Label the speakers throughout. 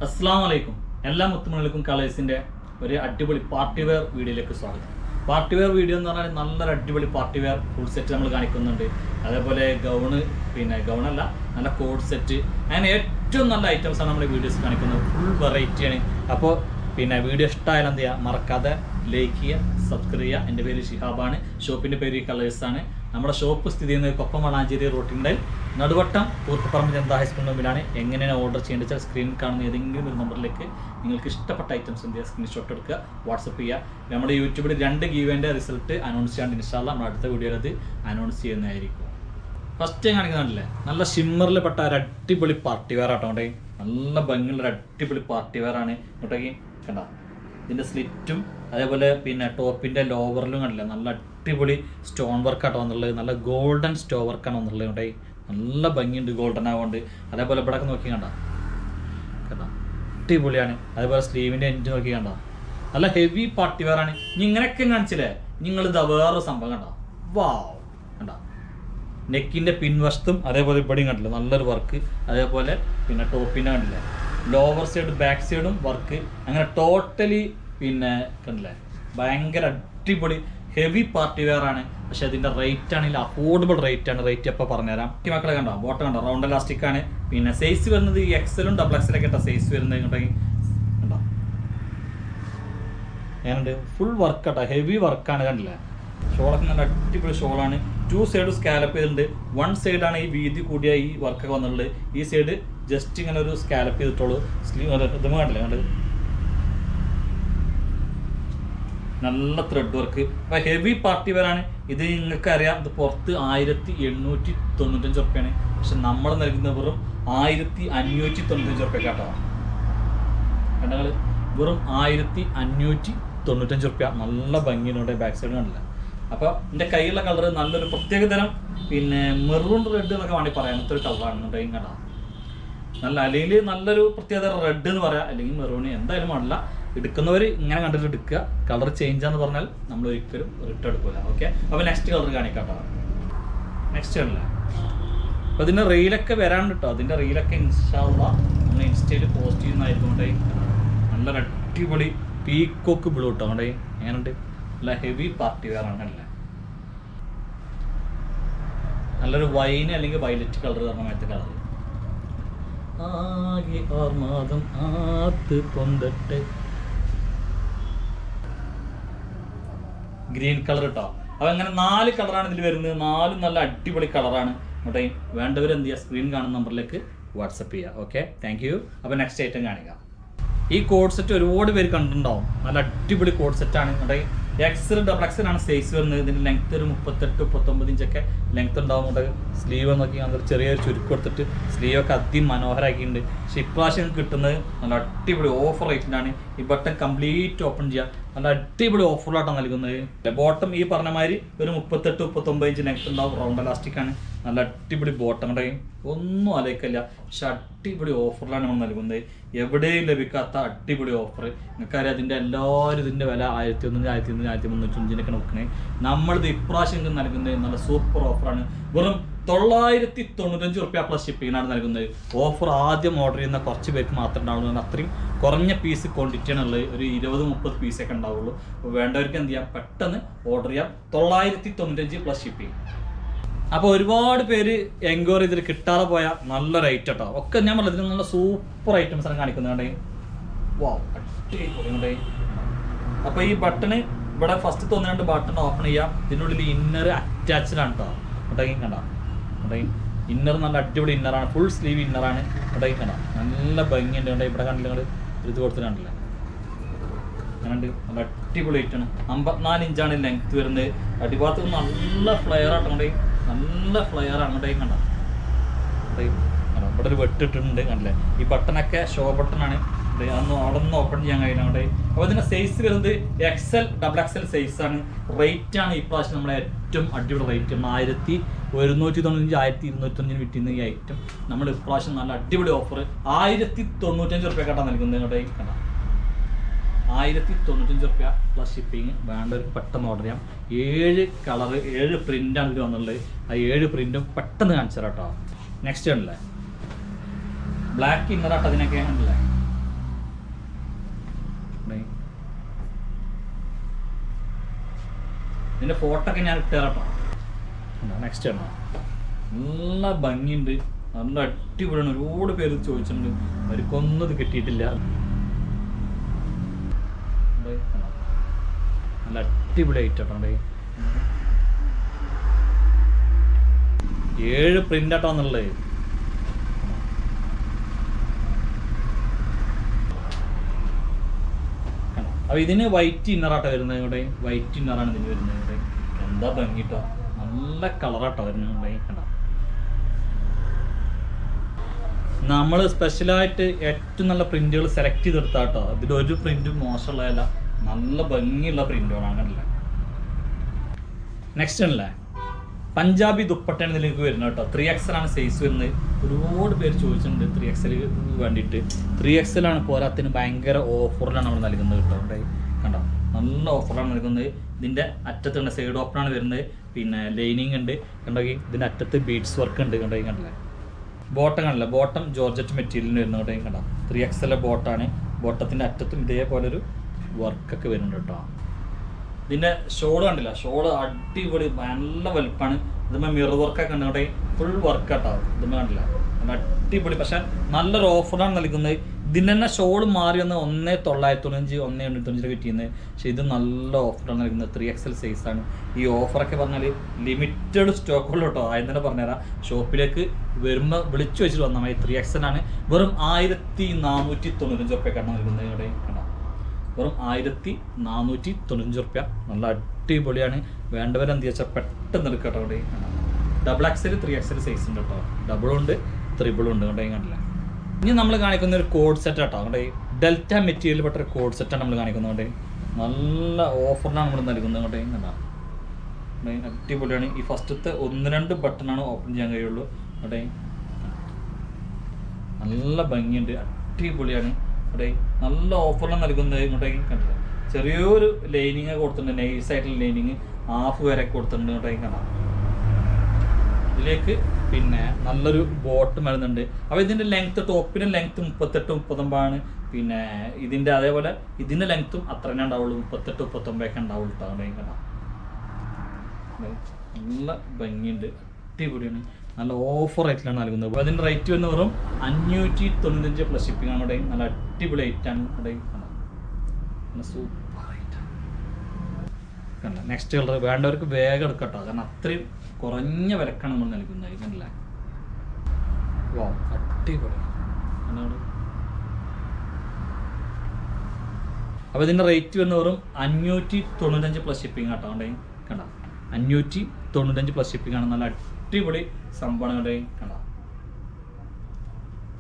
Speaker 1: അസ്സലാമു അലൈക്കും. എല്ലാ മുത്തുമണികൾക്കും കളേഴ്സിൻ്റെ ഒരു അടിപൊളി പാർട്ടി വെയർ വീഡിയോയിലേക്ക് സ്വാഗതം. പാർട്ടി വെയർ വീഡിയോ എന്ന് പറഞ്ഞാൽ നല്ലൊരു അടിപൊളി പാർട്ടി വെയർ ഫുൾ സെറ്റ് നമ്മൾ കാണിക്കുന്നുണ്ട്. അതേപോലെ ഗൗണ്, ഗൗണല്ല, നല്ല കോഡ് സെറ്റ്, അങ്ങനെ ഏറ്റവും നല്ല ഐറ്റംസാണ് നമ്മൾ വീഡിയോസ് കാണിക്കുന്നത്. ഫുൾ വെറൈറ്റിയാണ്. അപ്പോൾ വീഡിയോ ഇഷ്ടമായാലും എന്ത് ചെയ്യുക, മറക്കാതെ ലൈക്ക് ചെയ്യുക, സബ്സ്ക്രൈബ് ചെയ്യുക. എൻ്റെ പേര് ഷിഹാബാണ്, ഷോപ്പിൻ്റെ പേര് കളേഴ്സാണ്. നമ്മുടെ ഷോപ്പ് സ്ഥിതി ചെയ്യുന്നത് കൊപ്പം വളാഞ്ചേരി റോട്ടിൻ്റെ നടുവട്ടം കൂർപ്പറമ്പ് ജനതാ ഹൈസ്കൂളിന് മുമ്പിലാണ്. എങ്ങനെയാണ് ഓർഡർ ചെയ്യേണ്ടത് വെച്ചാൽ സ്ക്രീനിൽ കാണുന്ന ഏതെങ്കിലും ഒരു നമ്പറിലേക്ക് നിങ്ങൾക്ക് ഇഷ്ടപ്പെട്ട ഐറ്റംസ് എന്ത് ചെയ്യുക, സ്ക്രീൻഷോട്ട് എടുക്കുക, വാട്സപ്പ് ചെയ്യുക. നമ്മുടെ യൂട്യൂബിൽ 2 ഗീവൻ്റെ റിസൾട്ട് അനൗൺസ് ചെയ്യാണ്ട് ഇൻഷാല്ലാ നമ്മൾ അടുത്ത വീഡിയോയിൽ അത് അനൗൺസ് ചെയ്യുന്നതായിരിക്കും. ഫസ്റ്റ് കാണിക്കുന്നുണ്ടല്ലേ, നല്ല ഷിമ്മറിൽ പെട്ട ഒരു അടിപൊളി പാർട്ടി വെയർ ആട്ടോ. അങ്ങോട്ടേ നല്ല ഭംഗിയുള്ള ഒരു അടിപൊളി പാർട്ടി വെയർ ആണ്. ഇങ്ങോട്ടേക്ക് കണ്ട, ഇതിൻ്റെ സ്ലിറ്റും അതേപോലെ ടോപ്പിൻ്റെ ലോവറിലും കണ്ടില്ല, നല്ല അടിപൊളി സ്റ്റോൺ വർക്ക് ആട്ടോ വന്നുള്ളത്. നല്ല ഗോൾഡൻ സ്റ്റോ വർക്കാണ് വന്നുള്ളത്. ഇവിടെ നല്ല ഭംഗിയുണ്ട് ഗോൾഡൻ ആവുകൊണ്ട്. അതേപോലെ ഇവിടെ നോക്കി കണ്ട അടിപൊളിയാണ്. അതേപോലെ സ്ലീവിൻ്റെ എൻഡ് നോക്കി കണ്ട, നല്ല ഹെവി പാർട്ടി വെയർ ആണ്. ഇനി ഇങ്ങനെയൊക്കെ കാണിച്ചില്ലേ, നിങ്ങളിതാ വേറൊരു സംഭവം കണ്ട, വാവ് കണ്ട, നെക്കിൻ്റെ പിൻവശത്തും അതേപോലെ ഇവിടെയും കണ്ടില്ല നല്ലൊരു വർക്ക്. അതേപോലെ ടോപ്പിൻ്റെ കണ്ടില്ലേ, ലോവർ സൈഡ് ബാക്ക് സൈഡും വർക്ക്. അങ്ങനെ ടോട്ടലി കണ്ടില്ലേ, ഭയങ്കര അടിപൊളി ഹെവി പാർട്ടി വെയർ ആണ്. പക്ഷെ അതിൻ്റെ റേറ്റ് ആണെങ്കിൽ അഫോർഡബിൾ റേറ്റ് ആണ്. റേറ്റ് എപ്പോൾ പറഞ്ഞുതരാം. മക്കളെ കണ്ടോ, ബോട്ടം കണ്ടോ, റൗണ്ട് എലാസ്റ്റിക് ആണ്. സൈസ് വരുന്നത് എക്സലും XXL ഒക്കെ സൈസ് വരുന്നത് ഇങ്ങോട്ടേക്ക് കണ്ടോ, ഞാനുണ്ട് ഫുൾ വർക്ക് കേട്ടോ, ഹെവി വർക്കാണ്. കണ്ടില്ലേ, ഷോളൊക്കെ നല്ല അടിപൊളി ഷോളാണ്. 2 സൈഡ് സ്കാലപ്പ് ചെയ്തിട്ടുണ്ട്. 1 സൈഡാണ് ഈ വീതി കൂടിയ ഈ വർക്കൊക്കെ വന്നിട്ടുള്ളത്. ഈ സൈഡ് ജസ്റ്റ് ഇങ്ങനെ ഒരു സ്കാലപ്പ് ചെയ്തിട്ടുള്ളൂ. സ്ലീവ് ഇതും കണ്ടില്ലേ, കണ്ട് നല്ല ത്രെഡ് വർക്ക്. അപ്പോൾ ഹെവി പാർട്ടി വെയറാണ്. ഇത് നിങ്ങൾക്ക് അറിയാം, ഇത് പുറത്ത് 1895 റുപ്യാണ്. പക്ഷെ നമ്മൾ നൽകുന്ന വെറും 1595 റുപ്യ കേട്ടോ. കണ്ടങ്ങൾ വെറും 1595 റുപ്യ. നല്ല ഭംഗിയുണ്ട്. ബാക്ക് സൈഡ് കണ്ടില്ല. അപ്പോൾ എൻ്റെ കയ്യിലുള്ള കളർ നല്ലൊരു പ്രത്യേകതരം മെറൂൺ റെഡ് എന്നൊക്കെ വേണമെങ്കിൽ പറയാം. അങ്ങനത്തെ ഒരു കളറാണ് കേട്ടോ. നല്ല അല്ലെങ്കിൽ നല്ലൊരു പ്രത്യേകത റെഡ് എന്ന് പറയാം, അല്ലെങ്കിൽ മെറൂണ്, എന്തായാലും വേണില്ല. എടുക്കുന്നവർ ഇങ്ങനെ കണ്ടിട്ട് എടുക്കുക. കളർ ചേഞ്ച് ആണെന്ന് പറഞ്ഞാൽ നമ്മൾ ഒരിക്കലും റിട്ടേൺ എടുക്കില്ല. ഓക്കെ, അപ്പോൾ നെക്സ്റ്റ് കളർ കാണിക്കാട്ടോ. നെക്സ്റ്റ് അല്ലേ, അപ്പോൾ ഇതിൻ്റെ റീലൊക്കെ വരാണ്ട് കേട്ടോ. അതിൻ്റെ റീലൊക്കെ ഇൻഷാല്ലാ നമ്മൾ ഇൻസ്റ്റയിൽ പോസ്റ്റ് ചെയ്യുന്നതായതുകൊണ്ടേ നല്ലൊരു അടിപൊളി പീക്കോക്ക് ബ്ലൂ കേട്ടോ. അവിടെ എങ്ങനെയുണ്ട്, നല്ല ഹെവി പാർട്ടി വെയർ ആണല്ലേ. നല്ലൊരു വൈൻ അല്ലെങ്കിൽ വയലറ്റ് കളർ പറഞ്ഞ മാറ്റത്തെ കളർ. ആകെ ആർമാദം ആത്ത് കൊണ്ടിട്ട് ഗ്രീൻ കളർ കേട്ടോ. അപ്പോൾ അങ്ങനെ 4 കളറാണ് ഇതിൽ വരുന്നത്. 4 നല്ല അടിപൊളി കളറാണ്. അങ്ങോട്ടേ വേണ്ടവർ എന്ത് ചെയ്യുക, സ്ക്രീൻ കാണുന്ന നമ്പറിലേക്ക് വാട്സപ്പ് ചെയ്യുക. Okay, thank you. അപ്പോൾ നെക്സ്റ്റ് ഐറ്റം കാണിക്കുക. ഈ കോഡ് സെറ്റ് ഒരുപാട് പേര് കണ്ടിട്ടുണ്ടാവും. നല്ല അടിപൊളി കോഡ് സെറ്റാണ്. അങ്ങോട്ടേ XL XXL ആണ് സൈസ് വരുന്നത്. ഇതിൻ്റെ ലെങ്ത്ത് ഒരു 38-39 ഇഞ്ചൊക്കെ ലെങ്ത്ത് ഉണ്ടാവുന്നുണ്ട്. സ്ലീവ് നോക്കി അത് ചെറിയൊരു ചുരുക്കം കൊടുത്തിട്ട് സ്ലീവൊക്കെ അതിമനോഹരമാക്കിയിട്ടുണ്ട്. പക്ഷേ ഇപ്രാവശ്യം കിട്ടുന്നത് നല്ല അടിപൊളി ഓഫർ റേറ്റിലാണ്. ഈ ബട്ടൺ കംപ്ലീറ്റ് ഓപ്പൺ ചെയ്യുക. നല്ല അടിപൊളി ഓഫറിലായിട്ടാണ് നൽകുന്നത്. ബോട്ടം ഈ പറഞ്ഞ മാതിരി ഒരു 38-39 ഇഞ്ച് ലെങ്ത്ത് ഉണ്ടാവും. റൗണ്ട് എലാസ്റ്റിക് ആണ്. നല്ല അടിപൊളി ബോട്ടം കൂടെയും ഒന്നും അലയിക്കില്ല. പക്ഷെ അടിപൊളി ഓഫറിലാണ് നമ്മൾ നൽകുന്നത്. എവിടെയും ലഭിക്കാത്ത അടിപൊളി ഓഫർ. നിങ്ങൾക്കറിയാം, അതിൻ്റെ എല്ലാവരും ഇതിൻ്റെ വില 1100, 1300, 1395 നോക്കണേ. നമ്മളിത് ഇപ്രാവശ്യം നൽകുന്നത് നല്ല സൂപ്പർ ഓഫറാണ്. വെറും 995 റുപ്യ പ്ലസ് ഷിപ്പിങ്ങിനാണ് നൽകുന്നത്. ഓഫർ ആദ്യം ഓർഡർ ചെയ്യുന്ന കുറച്ച് പേർക്ക് മാത്രമേ ഉണ്ടാവുള്ളൂ. അത്രയും കുറഞ്ഞ പീസ് ക്വാണ്ടിറ്റിയാണ് ഉള്ളത്. ഒരു 20-30 പീസൊക്കെ ഉണ്ടാവുള്ളൂ. അപ്പോൾ വേണ്ടവർക്ക് എന്ത് ചെയ്യാം, പെട്ടെന്ന് ഓർഡർ ചെയ്യാം. 995 പ്ലസ് ഷിപ്പിംഗ്. അപ്പോൾ ഒരുപാട് പേര് എൻക്വയറി ചെയ്തിട്ട് കിട്ടാതെ പോയ നല്ല റേറ്റ് കേട്ടോ. ഒക്കെ ഞാൻ പറഞ്ഞത് ഇതിന് നല്ല സൂപ്പർ ഐറ്റംസാണ് കാണിക്കുന്നത്. വാ അടിപൊളി. അപ്പോൾ ഈ ബട്ടണ് ഇവിടെ ഫസ്റ്റ് 1-2 ബട്ടൺ ഓപ്പൺ ചെയ്യാം. ഇതിനുള്ളിൽ ഇന്നർ അറ്റാച്ച്ഡ് ആണ് കേട്ടോ. ഇവിടേക്കും കണ്ട, ഇവിടേക്കും ഇന്നർ നല്ല അടിപൊളി ഇന്നറാണ്. Full sleeve ഇന്നറാണ്. ഇവിടേക്കും കണ്ട, നല്ല ഭംഗിയുണ്ട്. ഇവിടെ കണ്ടില്ല, നിങ്ങൾ ഇത് കൊടുത്തിട്ട് കണ്ടില്ല, അങ്ങനെയുണ്ട്. നല്ല അടിപൊളി ഐറ്റാണ്. 54 ഇഞ്ചാണ് ലെങ്ത്ത് വരുന്നത്. അടിഭാഗത്ത് നല്ല ഫ്ലെയർ ആട്ടോ. നല്ല ഫ്ലെയർ അങ്ങോട്ടേക്ക് കണ്ട. ഇവിടെ ഒരു വെട്ടിട്ടുണ്ട് കണ്ടില്ലേ. ഈ ബട്ടണൊക്കെ ഷോ ബട്ടണാണ്. അതൊന്നും അവിടെ നിന്ന് ഓപ്പൺ ചെയ്യാൻ കഴിയില്ല അങ്ങോട്ടേ. അപ്പോൾ ഇതിൻ്റെ സൈസ് വരുന്നത് XL XXL സൈസാണ്. റേറ്റാണ് ഈ പ്രാവശ്യം നമ്മുടെ ഏറ്റവും അടിപൊളി റേറ്റ്. 1195 1295 വിറ്റുന്ന ഈ ഐറ്റം നമ്മൾ ഇപ്രാവശ്യം നല്ല അടിപൊളി ഓഫർ 1095 റുപ്യക്കാട്ടാണ് നൽകുന്നത്. ഇങ്ങോട്ടേക്ക് കണ്ട, 1095 റുപ്യ പ്ലസ് ഷിപ്പിങ്. വേണ്ടവർക്ക് പെട്ടെന്ന് ഓർഡർ ചെയ്യാം. 7 കളർ 7 പ്രിൻ്റാണ് ഇത് വന്നുള്ളത്. ആ 7 പ്രിൻറ്റും പെട്ടെന്ന് കാണിച്ചു തരാം കേട്ടോ. നെക്സ്റ്റ് ഉണ്ടല്ലേ, ബ്ലാക്ക് ഇന്നറാട്ടോ. അതിനൊക്കെ ഉണ്ടല്ലേ ഇതിൻ്റെ ഫോട്ടോ ഒക്കെ ഞാൻ ഇട്ടേറട്ടോ. നെക്സ്റ്റ് ആണ്, നല്ല ഭംഗിയുണ്ട്, നല്ല അടിപൊളിയാണ്. ഒരുപാട് പേര് ചോദിച്ചിട്ടുണ്ട്, അവർക്കൊന്നും ഇത് കിട്ടിയിട്ടില്ല. നല്ല അടിപൊളി ആയിട്ടാണ്. 7 പ്രിന്റ് ആട്ടാന്നുള്ളത്. അപ്പോൾ ഇതിന് വൈറ്റ് ഇന്നറാട്ടോ വരുന്നത്. ഇവിടെ വൈറ്റ് ഇന്നറാണ് ഇതിന് വരുന്നത്. ഇവിടെ എന്താ ഭംഗിട്ടോ, നല്ല കളറാട്ടോ വരുന്നത്. ഇവിടെ കണ്ടോ, നമ്മൾ സ്പെഷ്യലായിട്ട് ഏറ്റവും നല്ല പ്രിന്റുകൾ സെലക്ട് ചെയ്തെടുത്താട്ടോ. ഇതിലൊരു പ്രിന്റും മോശമുള്ളതല്ല, നല്ല ഭംഗിയുള്ള പ്രിന്റുകളാണ്. കണ്ടില്ലേ. നെക്സ്റ്റ് ആണല്ലേ പഞ്ചാബി ദുപ്പട്ടയാണ് ഇതിലേക്ക് വരുന്നത് കേട്ടോ. 3XL ആണ് സൈസ് വരുന്നത്. ഒരുപാട് പേര് ചോദിച്ചിട്ടുണ്ട് 3XL വേണ്ടിയിട്ട്. 3XL ആണ്, പോരാത്തിന് ഭയങ്കര ഓഫറിലാണ് നമ്മൾ നൽകുന്നത് കേട്ടോ. അവിടെ കണ്ടോ, നല്ല ഓഫറാണ് നൽകുന്നത്. ഇതിൻ്റെ അറ്റത്തുണ്ട് സൈഡ് ഓപ്പണാണ് വരുന്നത്. പിന്നെ ലൈനിങ് ഉണ്ട് കണ്ടെങ്കിൽ, ഇതിൻ്റെ അറ്റത്ത് ബീഡ്സ് വർക്ക് ഉണ്ട് കണ്ടെങ്കിൽ. കണ്ടില്ലേ, ബോട്ടം കണ്ടില്ല, ബോട്ടം ജോർജറ്റ് മെറ്റീരിയലിന് വരുന്നത് കേട്ടോ. കണ്ടോ, 3XL ബോട്ടാണ്. ബോട്ടത്തിൻ്റെ അറ്റത്തും ഇതേപോലൊരു വർക്കൊക്കെ വരുന്നുണ്ട് കേട്ടോ. ഇതിൻ്റെ ഷോള് കണ്ടില്ല, ഷോള് അടിപൊളി നല്ല വലുപ്പമാണ്. ഇതുമ്പോൾ മിറർ വർക്കൊക്കെ ഉണ്ട്, ഫുൾ വർക്ക് കേട്ടോ. ഇതുമ്പോൾ കണ്ടില്ല, നല്ല അടിപൊളി. പക്ഷെ നല്ലൊരു ഓഫറാണ് നൽകുന്നത്. ഇതിന് തന്നെ ഷോള് മാറി വന്ന് 1995 1895 കിട്ടിയിരുന്നത്. പക്ഷേ ഇത് നല്ല ഓഫറാണ് നൽകുന്നത്. 3XL സൈസാണ്. ഈ ഓഫറൊക്കെ പറഞ്ഞാൽ ലിമിറ്റഡ് സ്റ്റോക്കുള്ളൂ കേട്ടോ. ആദ്യം തന്നെ പറഞ്ഞുതരാം. ഷോപ്പിലേക്ക് വരുമ്പോൾ വിളിച്ചു വെച്ചിട്ട് വന്നാൽ മതി. 3XL ആണ്. വെറും 1495 റുപ്യക്കാണ് നൽകുന്നത്. ഇവിടെ കണ്ടോ, വെറും 1495 റുപ്യ. നല്ല അടിപൊളിയാണ്. വേണ്ടവരെന്ത് വെച്ചാൽ പെട്ടെന്ന് എടുക്കട്ടോ. ഇവിടെ XXL 3XL സൈസ് ഉണ്ട് കേട്ടോ. ഡബിളും ഉണ്ട്, ത്രിബിളും ഉണ്ട്. ഇവിടെ കണ്ടില്ല. ഇനി നമ്മൾ കാണിക്കുന്ന ഒരു കോഡ് സെറ്റ് കേട്ടോ. അവിടെ ഡെൽറ്റ മെറ്റീരിയൽ പെട്ട ഒരു കോഡ് സെറ്റാണ് നമ്മൾ കാണിക്കുന്നത്. നല്ല ഓഫറിനാണ് നമ്മൾ നൽകുന്നത്. ഇവിടെ കണ്ടാ, അടിപൊളിയാണ്. ഈ ഫസ്റ്റത്തെ 1-2 ബട്ടണാണ് ഓപ്പൺ ചെയ്യാൻ കഴിയുള്ളൂ. അവിടെ നല്ല ഭംഗിയുണ്ട്, അടിപൊളിയാണ്. അവിടെ നല്ല ഓഫറിലാണ് നൽകുന്നത്. ഇങ്ങോട്ടേക്ക് കണ്ടില്ല, ചെറിയൊരു ലൈനിങ് കൊടുത്തിട്ടുണ്ട്, നൈസായിട്ടുള്ള ലൈനിങ് ഹാഫ് വരെ കൊടുത്തിട്ടുണ്ട്. ഇങ്ങോട്ടേക്ക് കാണാം. ഇതിലേക്ക് പിന്നെ നല്ലൊരു ബോട്ടം വരുന്നുണ്ട്. അപ്പോൾ ഇതിൻ്റെ ലെങ്ത്ത്, ടോപ്പിൻ്റെ ലെങ്ത്ത് 38-39 പിന്നെ ഇതിൻ്റെ അതേപോലെ ഇതിൻ്റെ ലെങ്ത്തും അത്ര തന്നെ ഉണ്ടാവുള്ളൂ. 38-39 ഉണ്ടാവുള്ളൂ കേട്ടോ. അവിടെ കാണാം, നല്ല ഭംഗിയുണ്ട്, അടിപൊളിയാണ്. നല്ല ഓഫർ റേറ്റിലാണ് നൽകുന്നത്. അപ്പോൾ അതിൻ്റെ റേറ്റ് വരുന്ന വെറും 595 പ്ലസ് ഷിപ്പിംഗ് ആണ്. ഇവിടെ നല്ല അടിപൊളി ഐറ്റാണ്. ഇവിടെ സൂപ്പർ ഐറ്റം കണ്ട. നെക്സ്റ്റ് കളർ വേണ്ടവർക്ക് വേഗം എടുക്കട്ടോ, കാരണം അത്രയും കുറഞ്ഞ വിലക്കാണ് നമ്മൾ നൽകുന്നത്. കണ്ടില്ല, വാ അടിപൊളി. അപ്പോൾ ഇതിൻ്റെ റേറ്റ് വരുന്ന വെറും 595 പ്ലസ് ഷിപ്പിംഗ് ആട്ടോ. അവിടെ കണ്ട, 595 പ്ലസ് ഷിപ്പിംഗ് ആണ്. നല്ല അടിപൊളി സംഭവമാണ്. കണ്ട.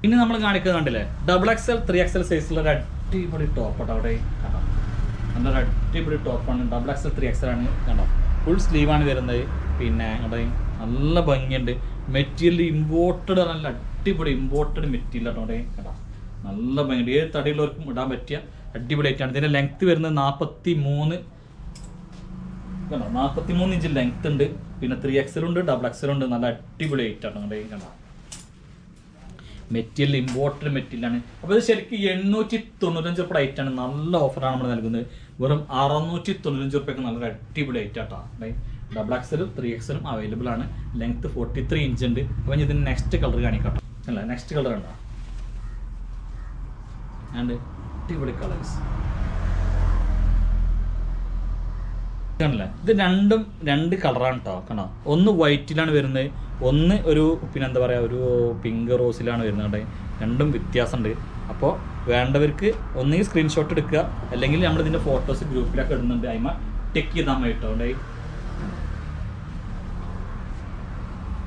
Speaker 1: ഇനി നമ്മൾ കാണിക്കുന്നത് കണ്ടില്ലേ, XXL 3XL സൈസിലുള്ള ഒരു അടിപൊളി ടോപ്പാട്ടോ. അവിടെ കണ്ടോ, നല്ലൊരു അടിപൊളി ടോപ്പാണ്. XXL 3XL ആണ്. കണ്ടോ, ഫുൾ സ്ലീവാണ് വരുന്നത്. പിന്നെ അവിടെ നല്ല ഭംഗിയുണ്ട്. മെറ്റീരിയൽ ഇമ്പോർട്ടഡ്, നല്ല അടിപൊളി ഇമ്പോർട്ടഡ് മെറ്റീരിയൽ ആട്ടോ. അവിടെ കണ്ടോ, നല്ല ഭംഗിയുണ്ട്. ഏത് തടിയുള്ളവർക്കും ഇടാൻ പറ്റിയ അടിപൊളി ആയിട്ടാണ്. ഇതിൻ്റെ ലെങ്ത്ത് വരുന്നത് 43 ഇഞ്ച് ലെങ്ത് ഉണ്ട്. പിന്നെ 3XL ഉണ്ട്, XXL ഉണ്ട്. നല്ല അടിപൊളി ആയിട്ടാണ്. അവിടെ കണ്ടോ, മെറ്റീരിയൽ ഇമ്പോർട്ടഡ് മെറ്റീരിയലാണ്. അപ്പോൾ ഇത് ശരിക്കും 895 റുപ്യ ഐറ്റാണ്. നല്ല ഓഫറാണ് നമ്മൾ നൽകുന്നത്. വെറും 695 റുപ്യക്ക് നല്ലൊരു അടിപൊളി ഐറ്റാട്ടോ. XXL 3XL അവൈലബിൾ ആണ്. ലെങ്ത് 43 ഇഞ്ച് ഉണ്ട്. അപ്പോൾ ഇതിന് നെക്സ്റ്റ് കളർ കാണിക്കാട്ടോ. അല്ല, നെക്സ്റ്റ് കളർ ഉണ്ടോ, ആൻഡ് അടിപൊളി കളേഴ്സ് കാണില്ലേ. ഇത് രണ്ടും 2 കളറാണ് കേട്ടോ. കാണാം, ഒന്ന് വൈറ്റിലാണ് വരുന്നത്, ഒന്ന് ഒരു പിന്നെ എന്താ പറയുക, ഒരു പിങ്ക് റോസിലാണ് വരുന്നത്. രണ്ടും വ്യത്യാസമുണ്ട്. അപ്പോൾ വേണ്ടവർക്ക് ഒന്നുകിൽ സ്ക്രീൻഷോട്ട് എടുക്കുക, അല്ലെങ്കിൽ നമ്മളിതിൻ്റെ ഫോട്ടോസ് ഗ്രൂപ്പിലൊക്കെ ഇടുന്നുണ്ട്. അതിമ ടെക്ക് ചെയ്താൽ മതി കേട്ടോ.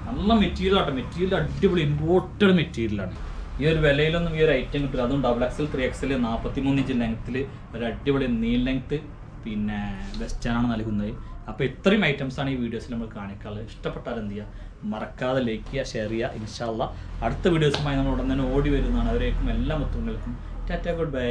Speaker 1: നല്ല മെറ്റീരിയൽ ആട്ടോ. മെറ്റീരിയൽ അടിപൊളി ഇമ്പോർട്ടഡ് മെറ്റീരിയലാണ്. ഈ ഒരു വിലയിലൊന്നും ഈ ഒരു ഐറ്റം കിട്ടില്ല. അതും XXL 3XL 43 ഇഞ്ച് ലെങ്ത്തിൽ ഒരു അടിപൊളി നീൽ ലെങ്ത്ത് പിന്നെ വെസ്റ്റാണ് നൽകുന്നത്. അപ്പോൾ ഇത്രയും ഐറ്റംസാണ് ഈ വീഡിയോസിൽ നമ്മൾ കാണിക്കാറുള്ളത്. ഇഷ്ടപ്പെട്ടാൽ എന്ത് ചെയ്യുക, മറക്കാതെ ലൈക്ക് ചെയ്യുക, ഷെയർ ചെയ്യുക. ഇൻഷാ അല്ലാഹ് അടുത്ത വീഡിയോസുമായി നമ്മൾ ഉടൻ തന്നെ ഓടി വരുന്നതാണ്. അവരേക്കും എല്ലാ മുത്തുങ്ങൾക്കും ടാറ്റ, ഗുഡ് ബൈ.